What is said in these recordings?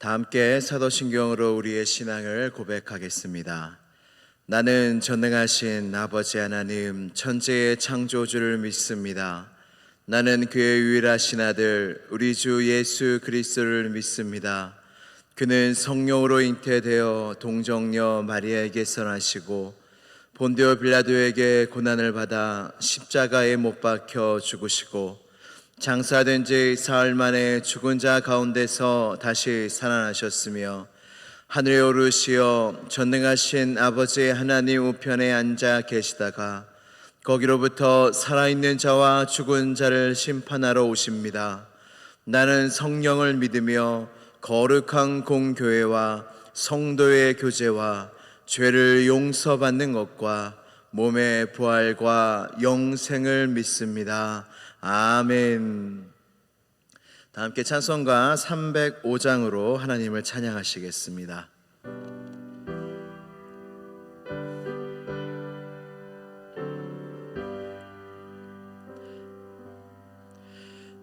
다 함께 사도신경으로 우리의 신앙을 고백하겠습니다. 나는 전능하신 아버지 하나님 천지의 창조주를 믿습니다. 나는 그의 유일하신 아들 우리 주 예수 그리스도를 믿습니다. 그는 성령으로 잉태되어 동정녀 마리아에게서 나시고 본디오 빌라도에게 고난을 받아 십자가에 못 박혀 죽으시고 장사된 지 사흘 만에 죽은 자 가운데서 다시 살아나셨으며 하늘에 오르시어 전능하신 아버지 하나님 우편에 앉아 계시다가 거기로부터 살아있는 자와 죽은 자를 심판하러 오십니다. 나는 성령을 믿으며 거룩한 공교회와 성도의 교제와 죄를 용서받는 것과 몸의 부활과 영생을 믿습니다. 아멘. 다 함께 찬송가 305장으로 하나님을 찬양하시겠습니다.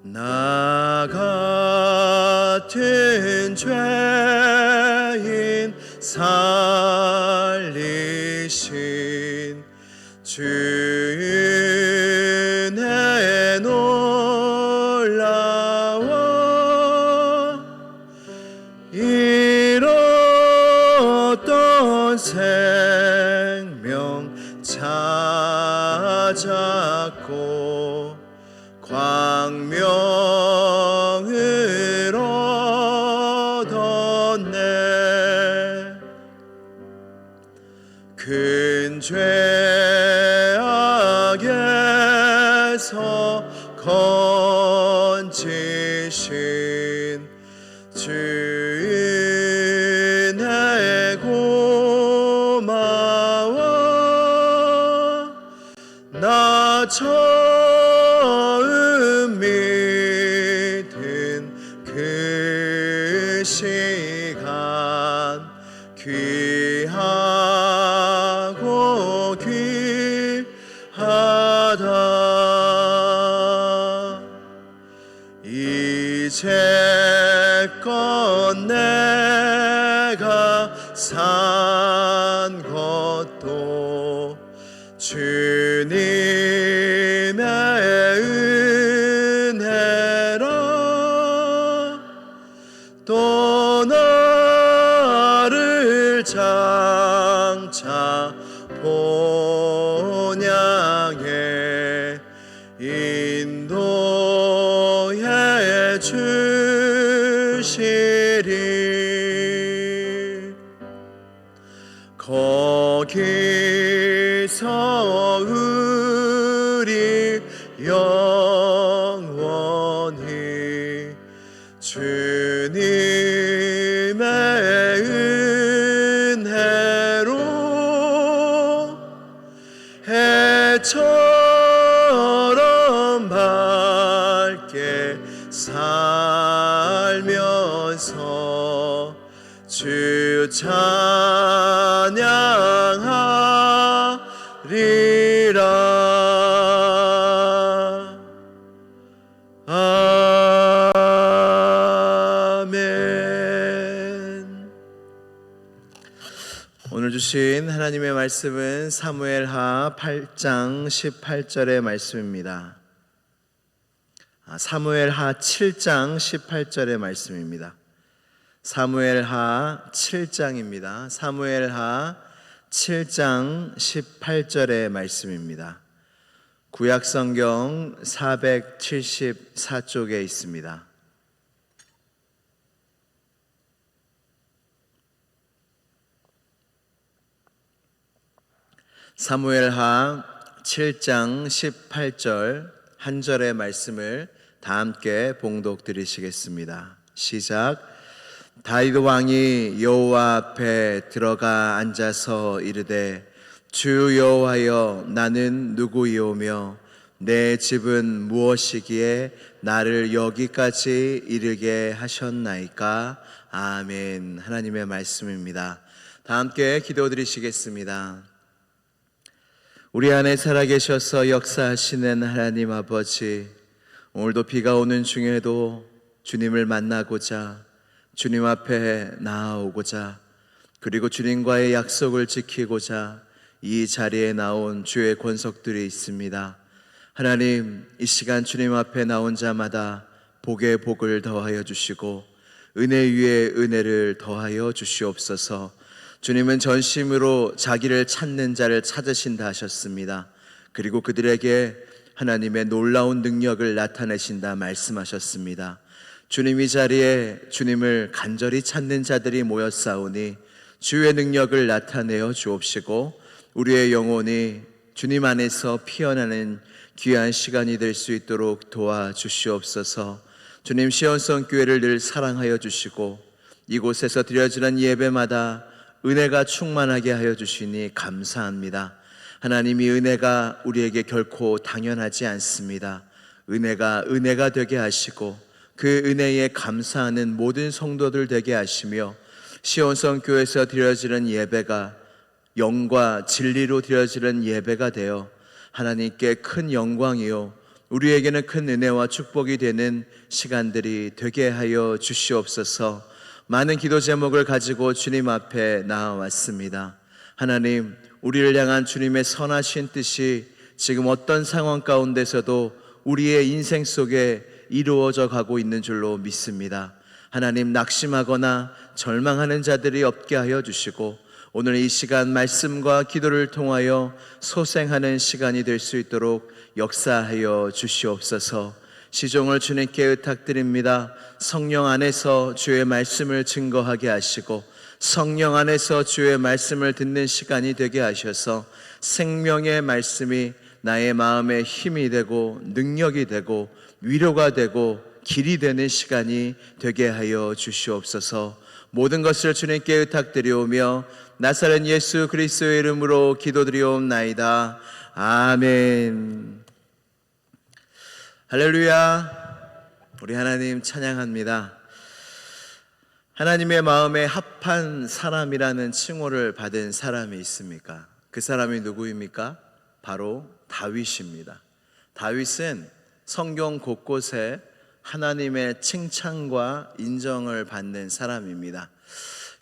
나 같은 죄인 살리신 주의 놀라워 잃었던 생명 찾았고 광명을 얻었네. 큰 죄악에서 건지신 주인의 고마워. 나 처음 믿은 그 시간 귀하고 귀하다. 이제껏 내가 산 것도 주님의 은혜라. 또 나를 장차 본향에 인도해 주시리. 거기서 우리 영원히 주님의 은혜로 해처럼 밝게 살면서 주 찬양하리라. 아멘. 오늘 주신 하나님의 말씀은 사무엘하 8장 18절의 말씀입니다. 사무엘하 7장 18절의 말씀입니다. 사무엘하 7장입니다. 사무엘하 7장 18절의 말씀입니다. 구약성경 474쪽에 있습니다. 사무엘하 7장 18절 한 절의 말씀을 다 함께 봉독 드리시겠습니다. 시작. 다윗 왕이 여호와 앞에 들어가 앉아서 이르되 주 여호와여 나는 누구이오며 내 집은 무엇이기에 나를 여기까지 이르게 하셨나이까. 아멘. 하나님의 말씀입니다. 다 함께 기도 드리시겠습니다. 우리 안에 살아계셔서 역사하시는 하나님 아버지, 오늘도 비가 오는 중에도 주님을 만나고자 주님 앞에 나아오고자, 그리고 주님과의 약속을 지키고자 이 자리에 나온 주의 권속들이 있습니다. 하나님, 이 시간 주님 앞에 나온 자마다 복에 복을 더하여 주시고 은혜 위에 은혜를 더하여 주시옵소서. 주님은 전심으로 자기를 찾는 자를 찾으신다 하셨습니다. 그리고 그들에게 하나님의 놀라운 능력을 나타내신다 말씀하셨습니다. 주님, 이 자리에 주님을 간절히 찾는 자들이 모였사오니 주의 능력을 나타내어 주옵시고 우리의 영혼이 주님 안에서 피어나는 귀한 시간이 될 수 있도록 도와주시옵소서. 주님, 시온성 교회를 늘 사랑하여 주시고 이곳에서 드려지는 예배마다 은혜가 충만하게 하여 주시니 감사합니다. 하나님, 이 은혜가 우리에게 결코 당연하지 않습니다. 은혜가 되게 하시고 그 은혜에 감사하는 모든 성도들 되게 하시며 시온성 교회에서 드려지는 예배가 영과 진리로 드려지는 예배가 되어 하나님께 큰 영광이요 우리에게는 큰 은혜와 축복이 되는 시간들이 되게 하여 주시옵소서. 많은 기도 제목을 가지고 주님 앞에 나아왔습니다. 하나님, 우리를 향한 주님의 선하신 뜻이 지금 어떤 상황 가운데서도 우리의 인생 속에 이루어져 가고 있는 줄로 믿습니다. 하나님, 낙심하거나 절망하는 자들이 없게 하여 주시고 오늘 이 시간 말씀과 기도를 통하여 소생하는 시간이 될 수 있도록 역사하여 주시옵소서. 시종을 주님께 의탁드립니다. 성령 안에서 주의 말씀을 증거하게 하시고 성령 안에서 주의 말씀을 듣는 시간이 되게 하셔서 생명의 말씀이 나의 마음에 힘이 되고 능력이 되고 위로가 되고 길이 되는 시간이 되게 하여 주시옵소서. 모든 것을 주님께 의탁드리오며 나사렛 예수 그리스도의 이름으로 기도드리옵나이다. 아멘. 할렐루야. 우리 하나님 찬양합니다. 하나님의 마음에 합한 사람이라는 칭호를 받은 사람이 있습니까? 그 사람이 누구입니까? 바로 다윗입니다. 다윗은 성경 곳곳에 하나님의 칭찬과 인정을 받는 사람입니다.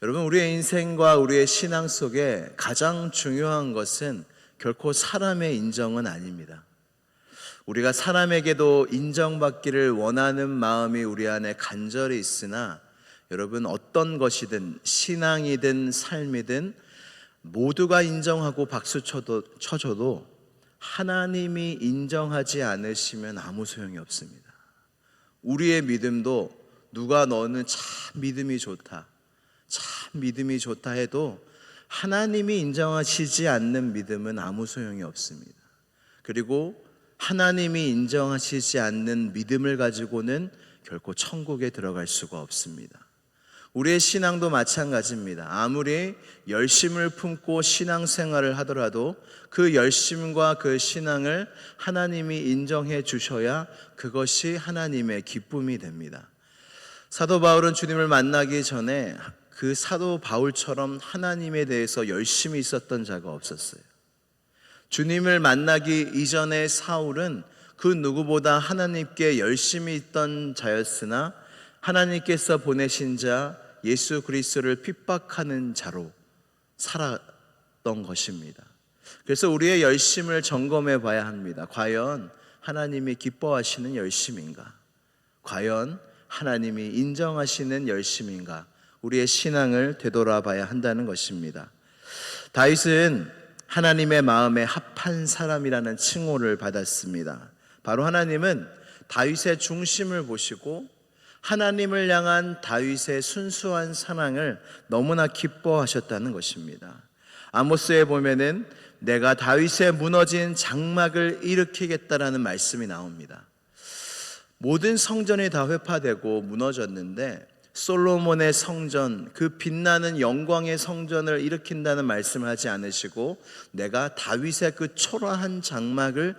여러분, 우리의 인생과 우리의 신앙 속에 가장 중요한 것은 결코 사람의 인정은 아닙니다. 우리가 사람에게도 인정받기를 원하는 마음이 우리 안에 간절히 있으나 여러분, 어떤 것이든 신앙이든 삶이든 모두가 인정하고 박수 쳐줘도 하나님이 인정하지 않으시면 아무 소용이 없습니다. 우리의 믿음도 누가 너는 참 믿음이 좋다 해도 하나님이 인정하시지 않는 믿음은 아무 소용이 없습니다. 그리고 하나님이 인정하시지 않는 믿음을 가지고는 결코 천국에 들어갈 수가 없습니다. 우리의 신앙도 마찬가지입니다. 아무리 열심을 품고 신앙생활을 하더라도 그 열심과 그 신앙을 하나님이 인정해 주셔야 그것이 하나님의 기쁨이 됩니다. 사도 바울은 주님을 만나기 전에 그 사도 바울처럼 하나님에 대해서 열심히 있었던 자가 없었어요. 주님을 만나기 이전에 사울은 그 누구보다 하나님께 열심히 있던 자였으나 하나님께서 보내신 자 예수 그리스도를 핍박하는 자로 살았던 것입니다. 그래서 우리의 열심을 점검해 봐야 합니다. 과연 하나님이 기뻐하시는 열심인가? 과연 하나님이 인정하시는 열심인가? 우리의 신앙을 되돌아봐야 한다는 것입니다. 다윗은 하나님의 마음에 합한 사람이라는 칭호를 받았습니다. 바로 하나님은 다윗의 중심을 보시고 하나님을 향한 다윗의 순수한 사랑을 너무나 기뻐하셨다는 것입니다. 아모스에 보면은 내가 다윗의 무너진 장막을 일으키겠다라는 말씀이 나옵니다. 모든 성전이 다 회파되고 무너졌는데 솔로몬의 성전, 그 빛나는 영광의 성전을 일으킨다는 말씀을 하지 않으시고 내가 다윗의 그 초라한 장막을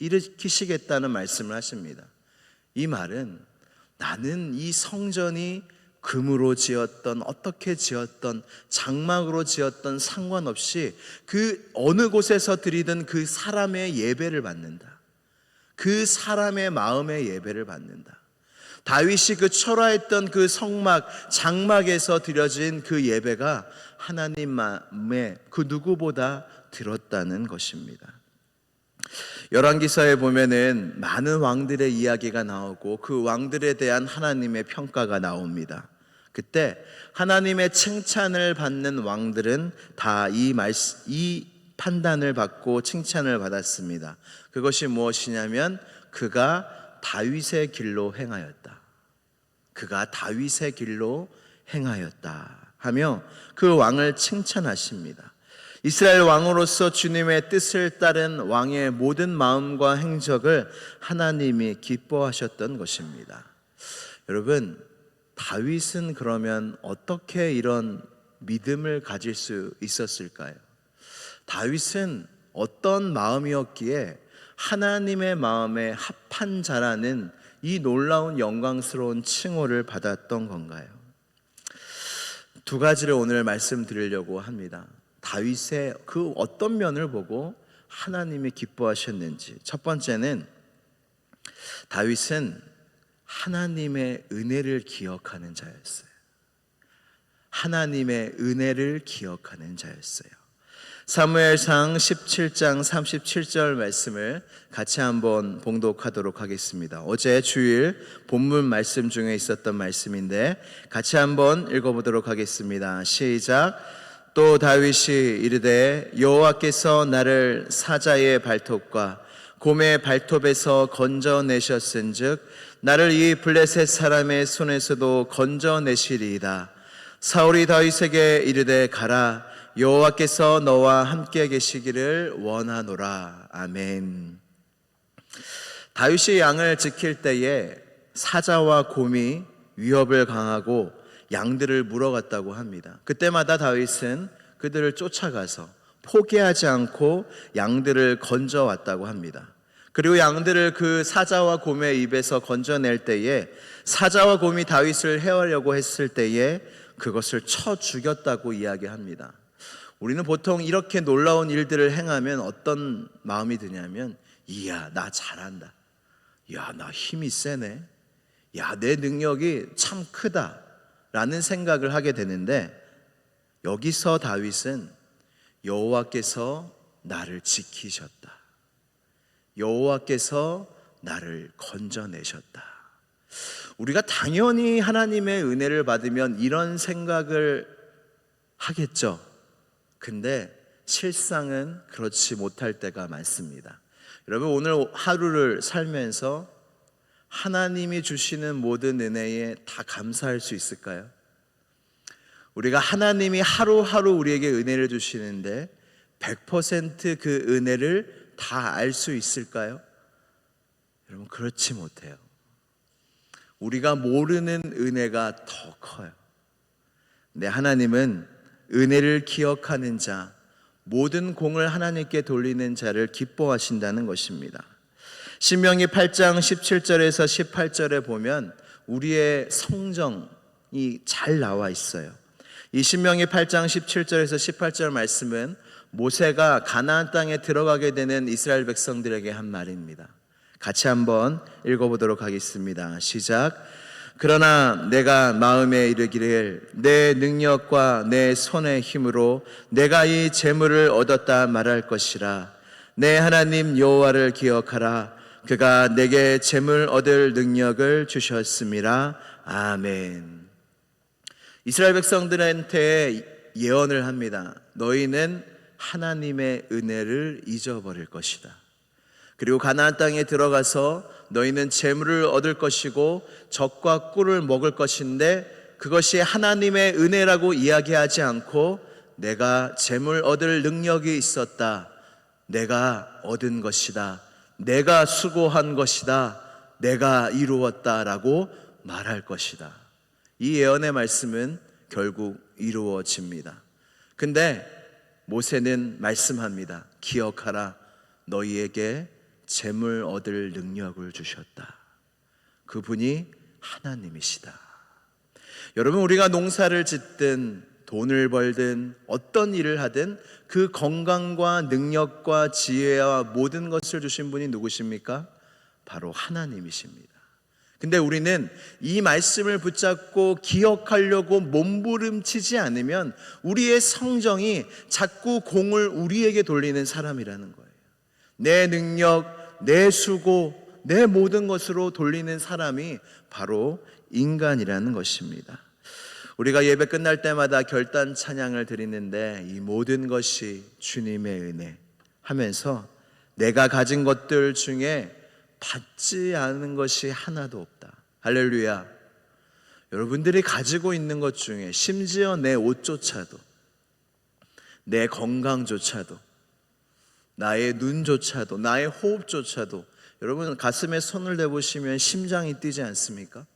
일으키시겠다는 말씀을 하십니다. 이 말은 나는 이 성전이 금으로 지었던 어떻게 지었던 장막으로 지었던 상관없이 그 어느 곳에서 드리던 그 사람의 예배를 받는다. 그 사람의 마음의 예배를 받는다. 다윗이 그 철화했던 그 성막, 장막에서 드려진 그 예배가 하나님 마음에 그 누구보다 들었다는 것입니다. 열왕기서에 보면은 많은 왕들의 이야기가 나오고 그 왕들에 대한 하나님의 평가가 나옵니다. 그때 하나님의 칭찬을 받는 왕들은 다 이 판단을 받고 칭찬을 받았습니다. 그것이 무엇이냐면 그가 다윗의 길로 행하였다. 그가 다윗의 길로 행하였다 하며 그 왕을 칭찬하십니다. 이스라엘 왕으로서 주님의 뜻을 따른 왕의 모든 마음과 행적을 하나님이 기뻐하셨던 것입니다. 여러분, 다윗은 그러면 어떻게 이런 믿음을 가질 수 있었을까요? 다윗은 어떤 마음이었기에 하나님의 마음에 합한 자라는 이 놀라운 영광스러운 칭호를 받았던 건가요? 두 가지를 오늘 말씀드리려고 합니다. 다윗의 그 어떤 면을 보고 하나님이 기뻐하셨는지. 첫 번째는 다윗은 하나님의 은혜를 기억하는 자였어요. 하나님의 은혜를 기억하는 자였어요. 사무엘상 17장 37절 말씀을 같이 한번 봉독하도록 하겠습니다. 어제 주일 본문 말씀 중에 있었던 말씀인데 같이 한번 읽어보도록 하겠습니다. 시작. 또 다윗이 이르되 여호와께서 나를 사자의 발톱과 곰의 발톱에서 건져내셨은즉 나를 이 블레셋 사람의 손에서도 건져내시리이다. 사울이 다윗에게 이르되 가라, 여호와께서 너와 함께 계시기를 원하노라. 아멘. 다윗이 양을 지킬 때에 사자와 곰이 위협을 강하고 양들을 물어갔다고 합니다. 그때마다 다윗은 그들을 쫓아가서 포기하지 않고 양들을 건져왔다고 합니다. 그리고 양들을 그 사자와 곰의 입에서 건져낼 때에 사자와 곰이 다윗을 해하려고 했을 때에 그것을 쳐 죽였다고 이야기합니다. 우리는 보통 이렇게 놀라운 일들을 행하면 어떤 마음이 드냐면, 이야, 나 잘한다. 야, 나 힘이 세네. 야, 내 능력이 참 크다. 라는 생각을 하게 되는데, 여기서 다윗은 여호와께서 나를 지키셨다. 여호와께서 나를 건져내셨다. 우리가 당연히 하나님의 은혜를 받으면 이런 생각을 하겠죠. 근데 실상은 그렇지 못할 때가 많습니다. 여러분, 오늘 하루를 살면서 하나님이 주시는 모든 은혜에 다 감사할 수 있을까요? 우리가 하나님이 하루하루 우리에게 은혜를 주시는데 100% 그 은혜를 다 알 수 있을까요? 여러분, 그렇지 못해요. 우리가 모르는 은혜가 더 커요. 근데 하나님은 은혜를 기억하는 자, 모든 공을 하나님께 돌리는 자를 기뻐하신다는 것입니다. 신명기 8장 17절에서 18절에 보면 우리의 성정이 잘 나와 있어요. 이 신명기 8장 17절에서 18절 말씀은 모세가 가나안 땅에 들어가게 되는 이스라엘 백성들에게 한 말입니다. 같이 한번 읽어보도록 하겠습니다. 시작. 그러나 내가 마음에 이르기를 내 능력과 내 손의 힘으로 내가 이 재물을 얻었다 말할 것이라. 내 하나님 여호와를 기억하라. 그가 내게 재물 얻을 능력을 주셨음이라. 아멘. 이스라엘 백성들한테 예언을 합니다. 너희는 하나님의 은혜를 잊어버릴 것이다. 그리고 가나안 땅에 들어가서 너희는 재물을 얻을 것이고 젖과 꿀을 먹을 것인데 그것이 하나님의 은혜라고 이야기하지 않고 내가 재물 얻을 능력이 있었다. 내가 얻은 것이다. 내가 수고한 것이다. 내가 이루었다라고 말할 것이다. 이 예언의 말씀은 결국 이루어집니다. 근데 모세는 말씀합니다. 기억하라. 너희에게 재물 얻을 능력을 주셨다. 그분이 하나님이시다. 여러분, 우리가 농사를 짓든 돈을 벌든 어떤 일을 하든 그 건강과 능력과 지혜와 모든 것을 주신 분이 누구십니까? 바로 하나님이십니다. 근데 우리는 이 말씀을 붙잡고 기억하려고 몸부림치지 않으면 우리의 성정이 자꾸 공을 우리에게 돌리는 사람이라는 거예요. 내 능력, 내 수고, 내 모든 것으로 돌리는 사람이 바로 인간이라는 것입니다. 우리가 예배 끝날 때마다 결단 찬양을 드리는데 이 모든 것이 주님의 은혜 하면서 내가 가진 것들 중에 받지 않은 것이 하나도 없다. 할렐루야. 여러분들이 가지고 있는 것 중에 심지어 내 옷조차도, 내 건강조차도, 나의 눈조차도, 나의 호흡조차도, 여러분 가슴에 손을 대보시면 심장이 뛰지 않습니까?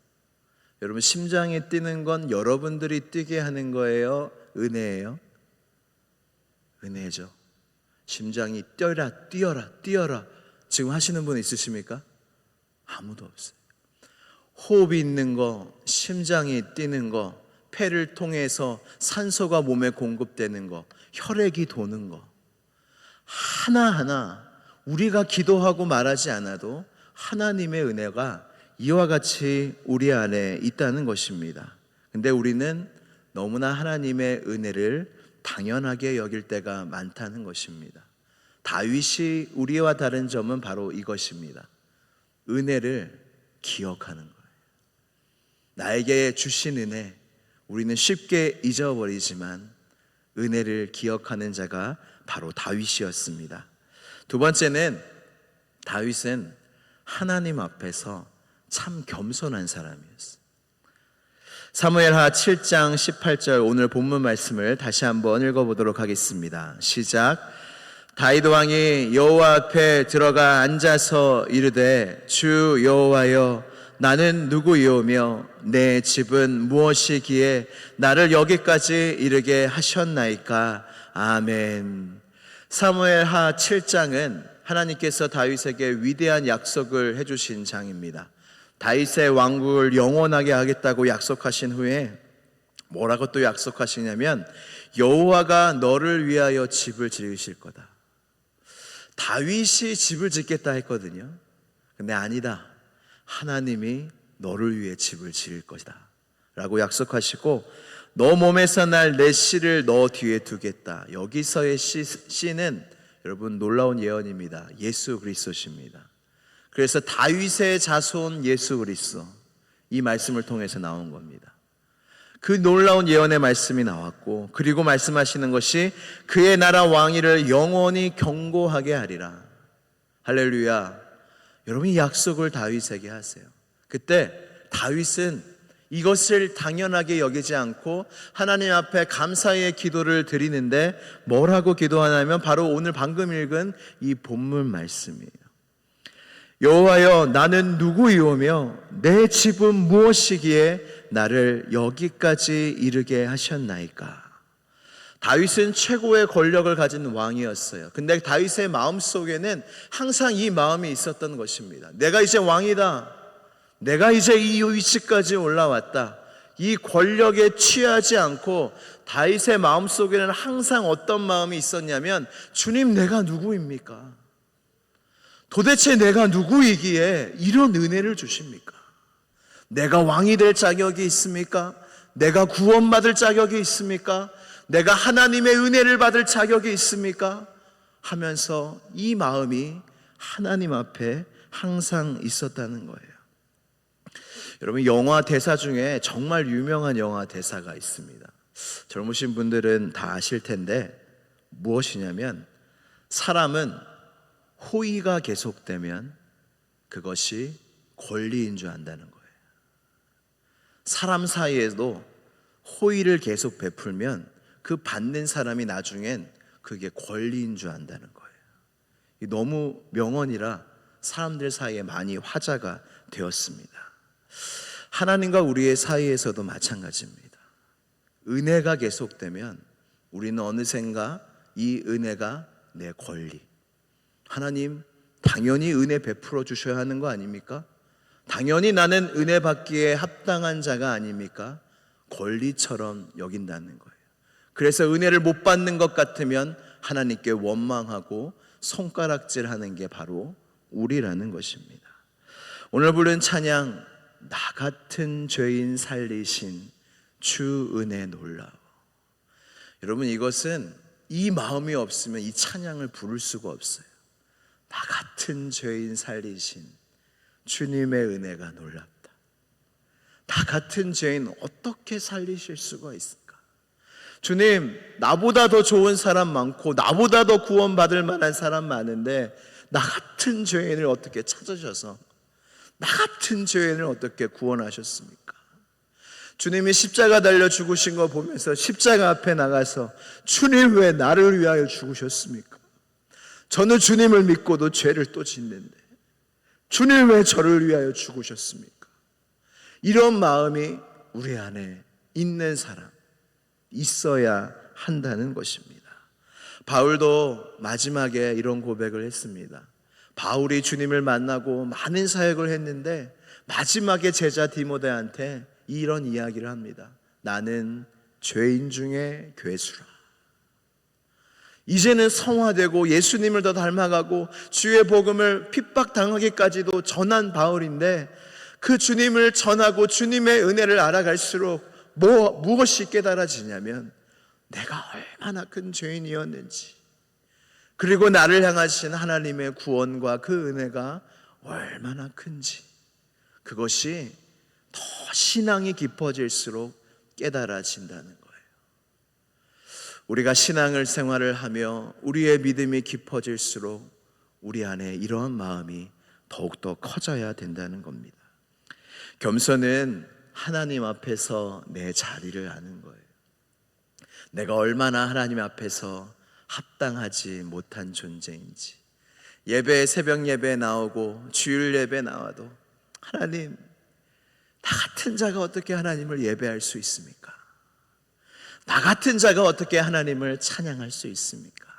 여러분 심장이 뛰는 건 여러분들이 뛰게 하는 거예요? 은혜예요? 은혜죠. 심장이 뛰어라 지금 하시는 분 있으십니까? 아무도 없어요. 호흡이 있는 거, 심장이 뛰는 거, 폐를 통해서 산소가 몸에 공급되는 거, 혈액이 도는 거, 하나하나 우리가 기도하고 말하지 않아도 하나님의 은혜가 이와 같이 우리 안에 있다는 것입니다. 근데 우리는 너무나 하나님의 은혜를 당연하게 여길 때가 많다는 것입니다. 다윗이 우리와 다른 점은 바로 이것입니다. 은혜를 기억하는 거예요. 나에게 주신 은혜, 우리는 쉽게 잊어버리지만 은혜를 기억하는 자가 바로 다윗이었습니다. 두 번째는 다윗은 하나님 앞에서 참 겸손한 사람이었어요. 사무엘하 7장 18절 오늘 본문 말씀을 다시 한번 읽어보도록 하겠습니다. 시작. 다윗 왕이 여호와 앞에 들어가 앉아서 이르되 주 여호와여 나는 누구이오며 내 집은 무엇이기에 나를 여기까지 이르게 하셨나이까. 아멘. 사무엘하 7장은 하나님께서 다윗에게 위대한 약속을 해주신 장입니다. 다윗의 왕국을 영원하게 하겠다고 약속하신 후에 뭐라고 또 약속하시냐면 여호와가 너를 위하여 집을 지으실 거다. 다윗이 집을 짓겠다 했거든요. 근데 아니다. 하나님이 너를 위해 집을 지을 것이다 라고 약속하시고 너 몸에서 날 내 씨를 너 뒤에 두겠다. 여기서의 씨는 여러분 놀라운 예언입니다. 예수 그리스도십니다. 그래서 다윗의 자손 예수 그리스도, 이 말씀을 통해서 나온 겁니다. 그 놀라운 예언의 말씀이 나왔고, 그리고 말씀하시는 것이 그의 나라 왕위를 영원히 경고하게 하리라. 할렐루야. 여러분 이 약속을 다윗에게 하세요. 그때 다윗은 이것을 당연하게 여기지 않고 하나님 앞에 감사의 기도를 드리는데 뭐라고 기도하냐면 바로 오늘 방금 읽은 이 본문 말씀이에요. 여호와여 나는 누구이오며 내 집은 무엇이기에 나를 여기까지 이르게 하셨나이까. 다윗은 최고의 권력을 가진 왕이었어요. 근데 다윗의 마음속에는 항상 이 마음이 있었던 것입니다. 내가 이제 왕이다. 내가 이제 이 위치까지 올라왔다. 이 권력에 취하지 않고 다윗의 마음속에는 항상 어떤 마음이 있었냐면 주님 내가 누구입니까? 도대체 내가 누구이기에 이런 은혜를 주십니까? 내가 왕이 될 자격이 있습니까? 내가 구원받을 자격이 있습니까? 내가 하나님의 은혜를 받을 자격이 있습니까? 하면서 이 마음이 하나님 앞에 항상 있었다는 거예요. 여러분 영화 대사 중에 정말 유명한 영화 대사가 있습니다. 젊으신 분들은 다 아실 텐데 무엇이냐면 사람은 호의가 계속되면 그것이 권리인 줄 안다는 거예요. 사람 사이에도 호의를 계속 베풀면 그 받는 사람이 나중엔 그게 권리인 줄 안다는 거예요. 너무 명언이라 사람들 사이에 많이 화제가 되었습니다. 하나님과 우리의 사이에서도 마찬가지입니다. 은혜가 계속되면 우리는 어느샌가 이 은혜가 내 권리. 하나님 당연히 은혜 베풀어 주셔야 하는 거 아닙니까? 당연히 나는 은혜 받기에 합당한 자가 아닙니까? 권리처럼 여긴다는 거예요. 그래서 은혜를 못 받는 것 같으면 하나님께 원망하고 손가락질하는 게 바로 우리라는 것입니다. 오늘 부른 찬양 나 같은 죄인 살리신 주 은혜 놀라워. 여러분, 이것은 이 마음이 없으면 이 찬양을 부를 수가 없어요. 나 같은 죄인 살리신 주님의 은혜가 놀랍다. 나 같은 죄인 어떻게 살리실 수가 있을까? 주님, 나보다 더 좋은 사람 많고 나보다 더 구원받을 만한 사람 많은데 나 같은 죄인을 어떻게 찾으셔서 나 같은 죄인을 어떻게 구원하셨습니까? 주님이 십자가 달려 죽으신 거 보면서 십자가 앞에 나가서 주님, 왜 나를 위하여 죽으셨습니까? 저는 주님을 믿고도 죄를 또 짓는데 주님, 왜 저를 위하여 죽으셨습니까? 이런 마음이 우리 안에 있는 사람, 있어야 한다는 것입니다. 바울도 마지막에 이런 고백을 했습니다. 바울이 주님을 만나고 많은 사역을 했는데 마지막에 제자 디모데한테 이런 이야기를 합니다. 나는 죄인 중에 괴수라. 이제는 성화되고 예수님을 더 닮아가고 주의 복음을 핍박당하기까지도 전한 바울인데 그 주님을 전하고 주님의 은혜를 알아갈수록 무엇이 깨달아지냐면 내가 얼마나 큰 죄인이었는지, 그리고 나를 향하신 하나님의 구원과 그 은혜가 얼마나 큰지, 그것이 더 신앙이 깊어질수록 깨달아진다는 거예요. 우리가 신앙을 생활을 하며 우리의 믿음이 깊어질수록 우리 안에 이러한 마음이 더욱더 커져야 된다는 겁니다. 겸손은 하나님 앞에서 내 자리를 아는 거예요. 내가 얼마나 하나님 앞에서 합당하지 못한 존재인지, 예배, 새벽 예배에 나오고 주일 예배에 나와도 하나님, 나 같은 자가 어떻게 하나님을 예배할 수 있습니까? 나 같은 자가 어떻게 하나님을 찬양할 수 있습니까?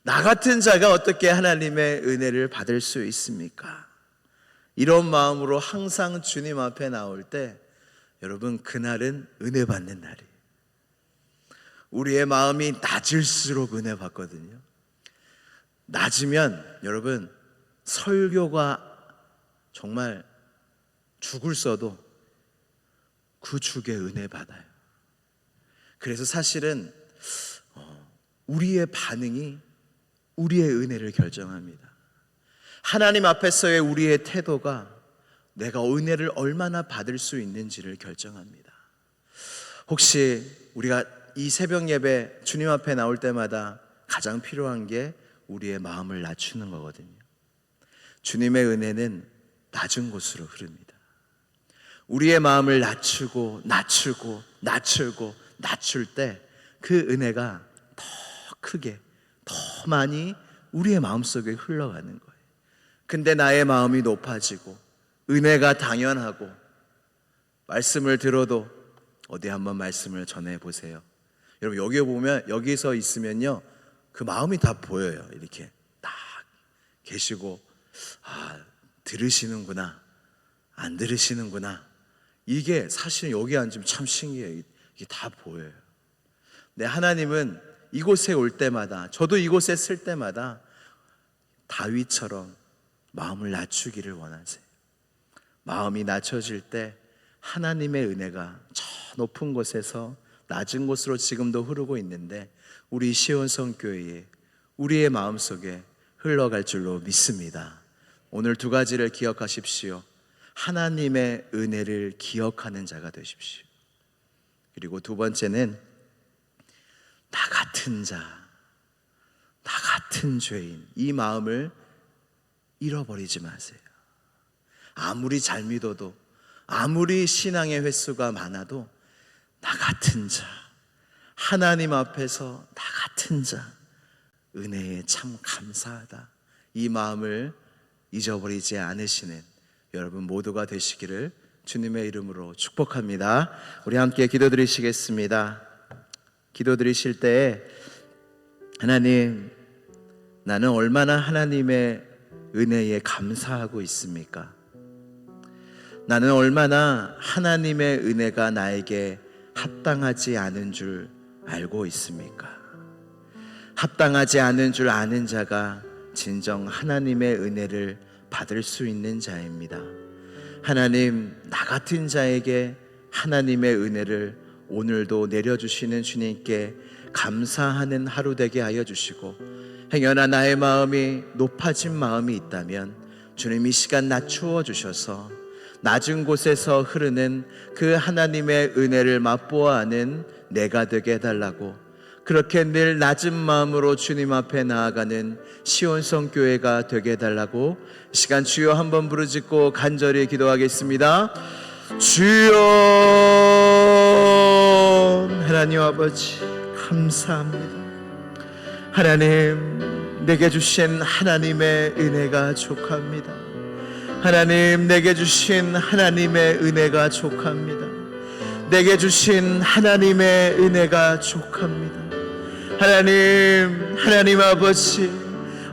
나 같은 자가 어떻게 하나님의 은혜를 받을 수 있습니까? 이런 마음으로 항상 주님 앞에 나올 때 여러분, 그날은 은혜 받는 날이에요. 우리의 마음이 낮을수록 은혜 받거든요. 낮으면 여러분, 설교가 정말 죽을 써도 그 죽의 은혜 받아요. 그래서 사실은 우리의 반응이 우리의 은혜를 결정합니다. 하나님 앞에서의 우리의 태도가 내가 은혜를 얼마나 받을 수 있는지를 결정합니다. 혹시 우리가 이 새벽 예배 주님 앞에 나올 때마다 가장 필요한 게 우리의 마음을 낮추는 거거든요. 주님의 은혜는 낮은 곳으로 흐릅니다. 우리의 마음을 낮추고 낮출 때 그 은혜가 더 크게, 더 많이 우리의 마음속에 흘러가는 거예요. 근데 나의 마음이 높아지고 은혜가 당연하고 말씀을 들어도 어디 한번 말씀을 전해보세요. 여러분, 여기 보면, 여기서 있으면요, 그 마음이 다 보여요. 이렇게 딱 계시고, 들으시는구나, 안 들으시는구나. 이게 사실 여기 앉으면 참 신기해요. 이게 다 보여요. 네, 하나님은 이곳에 올 때마다, 저도 이곳에 쓸 때마다 다윗처럼 마음을 낮추기를 원하세요. 마음이 낮춰질 때 하나님의 은혜가 저 높은 곳에서 낮은 곳으로 지금도 흐르고 있는데 우리 시온성교회에, 우리의 마음속에 흘러갈 줄로 믿습니다. 오늘 두 가지를 기억하십시오. 하나님의 은혜를 기억하는 자가 되십시오. 그리고 두 번째는 나 같은 자, 나 같은 죄인, 이 마음을 잃어버리지 마세요. 아무리 잘 믿어도, 아무리 신앙의 횟수가 많아도 나 같은 자, 하나님 앞에서 나 같은 자, 은혜에 참 감사하다, 이 마음을 잊어버리지 않으시는 여러분 모두가 되시기를 주님의 이름으로 축복합니다. 우리 함께 기도드리시겠습니다. 기도드리실 때에 하나님, 나는 얼마나 하나님의 은혜에 감사하고 있습니까? 나는 얼마나 하나님의 은혜가 나에게 합당하지 않은 줄 알고 있습니까? 합당하지 않은 줄 아는 자가 진정 하나님의 은혜를 받을 수 있는 자입니다. 하나님, 나 같은 자에게 하나님의 은혜를 오늘도 내려주시는 주님께 감사하는 하루 되게 하여 주시고, 행여나 나의 마음이 높아진 마음이 있다면 주님 이 시간 낮추어 주셔서 낮은 곳에서 흐르는 그 하나님의 은혜를 맛보아하는 내가 되게 해달라고, 그렇게 늘 낮은 마음으로 주님 앞에 나아가는 시온성 교회가 되게 해달라고 이 시간 주여 한번 부르짖고 간절히 기도하겠습니다. 주여, 하나님 아버지 감사합니다. 하나님, 내게 주신 하나님의 은혜가 족합니다. 하나님, 내게 주신 하나님의 은혜가 족합니다. 내게 주신 하나님의 은혜가 족합니다. 하나님 아버지,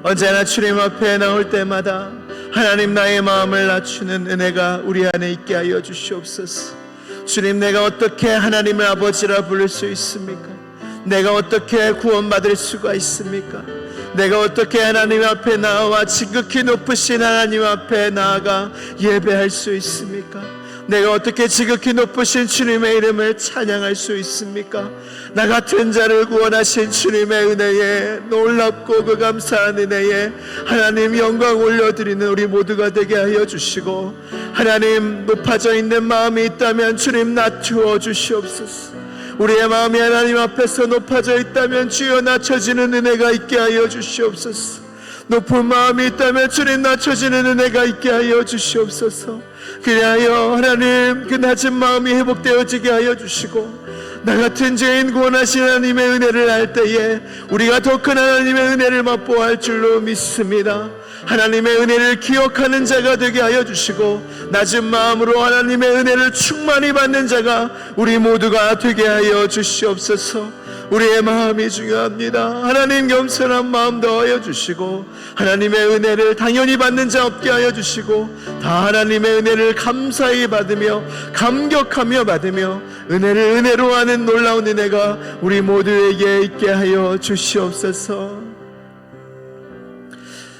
언제나 주님 앞에 나올 때마다 하나님, 나의 마음을 낮추는 은혜가 우리 안에 있게 하여 주시옵소서. 주님, 내가 어떻게 하나님을 아버지라 부를 수 있습니까? 내가 어떻게 구원받을 수가 있습니까? 내가 어떻게 하나님 앞에 나와 지극히 높으신 하나님 앞에 나아가 예배할 수 있습니까? 내가 어떻게 지극히 높으신 주님의 이름을 찬양할 수 있습니까? 나 같은 자를 구원하신 주님의 은혜에, 놀랍고 그 감사한 은혜에 하나님 영광 올려드리는 우리 모두가 되게 하여 주시고, 하나님, 높아져 있는 마음이 있다면 주님 낮추어 주시옵소서. 우리의 마음이 하나님 앞에서 높아져 있다면 주여 낮춰지는 은혜가 있게 하여 주시옵소서. 높은 마음이 있다면 주님 낮춰지는 은혜가 있게 하여 주시옵소서. 그리하여 하나님, 그 낮은 마음이 회복되어지게 하여 주시고, 나 같은 죄인 구원하신 하나님의 은혜를 알 때에 우리가 더 큰 하나님의 은혜를 맛보아할 줄로 믿습니다. 하나님의 은혜를 기억하는 자가 되게 하여 주시고, 낮은 마음으로 하나님의 은혜를 충만히 받는 자가 우리 모두가 되게 하여 주시옵소서. 우리의 마음이 중요합니다. 하나님, 겸손한 마음 더하여 주시고, 하나님의 은혜를 당연히 받는 자 없게 하여 주시고, 다 하나님의 은혜를 감사히 받으며 감격하며 받으며 은혜를 은혜로 하는 놀라운 은혜가 우리 모두에게 있게 하여 주시옵소서.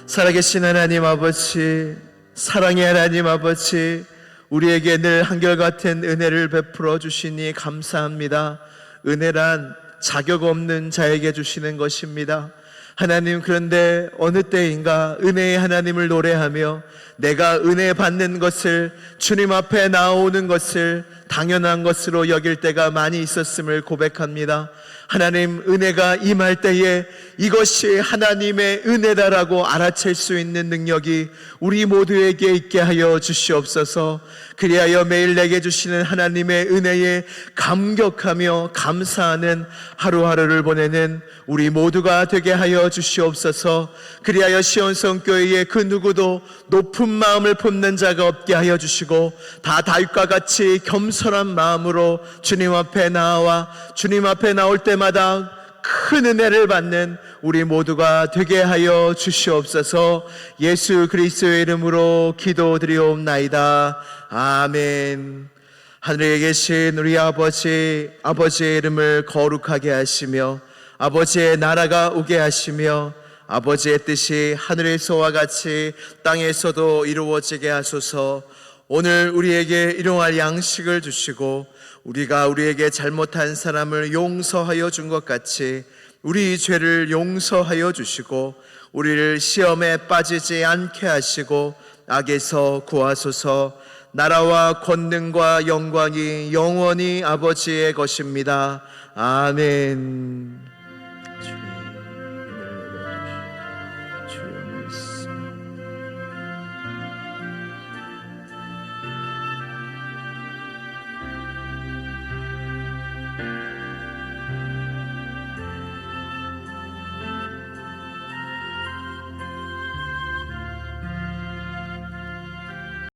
살아계신 하나님 아버지, 사랑의 하나님 아버지, 우리에게 늘 한결같은 은혜를 베풀어 주시니 감사합니다. 은혜란 자격 없는 자에게 주시는 것입니다. 하나님, 그런데 어느 때인가 은혜의 하나님을 노래하며 내가 은혜 받는 것을, 주님 앞에 나오는 것을 당연한 것으로 여길 때가 많이 있었음을 고백합니다. 하나님, 은혜가 임할 때에 이것이 하나님의 은혜다라고 알아챌 수 있는 능력이 우리 모두에게 있게 하여 주시옵소서. 그리하여 매일 내게 주시는 하나님의 은혜에 감격하며 감사하는 하루하루를 보내는 우리 모두가 되게 하여 주시옵소서. 그리하여 시온성교회의 그 누구도 높은 마음을 품는 자가 없게 하여 주시고, 다 다윗과 같이 겸손한 마음으로 주님 앞에 나와 주님 앞에 나올 때마다 큰 은혜를 받는 우리 모두가 되게 하여 주시옵소서. 예수 그리스도의 이름으로 기도드리옵나이다. 아멘. 하늘에 계신 우리 아버지, 아버지의 이름을 거룩하게 하시며 아버지의 나라가 오게 하시며 아버지의 뜻이 하늘에서와 같이 땅에서도 이루어지게 하소서. 오늘 우리에게 일용할 양식을 주시고, 우리가 우리에게 잘못한 사람을 용서하여 준 것 같이 우리 죄를 용서하여 주시고, 우리를 시험에 빠지지 않게 하시고 악에서 구하소서. 나라와 권능과 영광이 영원히 아버지의 것입니다. 아멘.